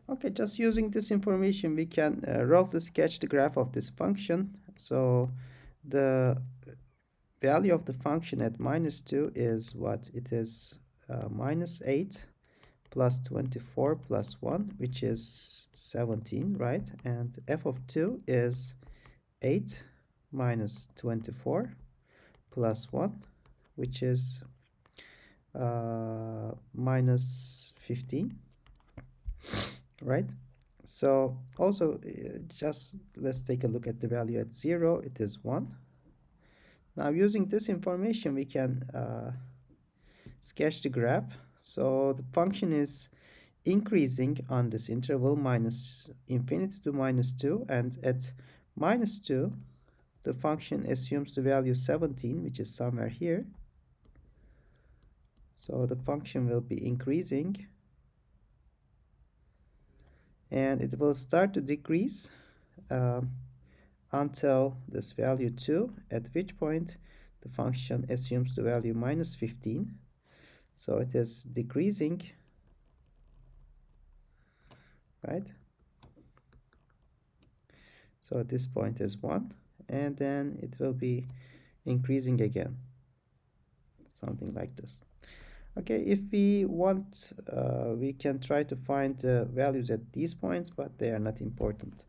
Okay, just using this information, we can roughly sketch the graph of this function. So the value of the function at -2 is what? It is -8 plus 24 plus 1, which is 17, right? And f of 2 is 8 minus 24 plus 1, which is minus 15, right? So also just let's take a look at the value at 0. It is 1. Now using this information, we can sketch the graph. So the function is increasing on this interval minus infinity to -2, and at -2 the function assumes the value 17, which is somewhere here. So the function will be increasing and it will start to decrease until this value 2, at which point the function assumes the value -15. So it is decreasing, right? So at this point is 1, and then it will be increasing again, something like this. Okay, if we want, we can try to find the values at these points, but they are not important.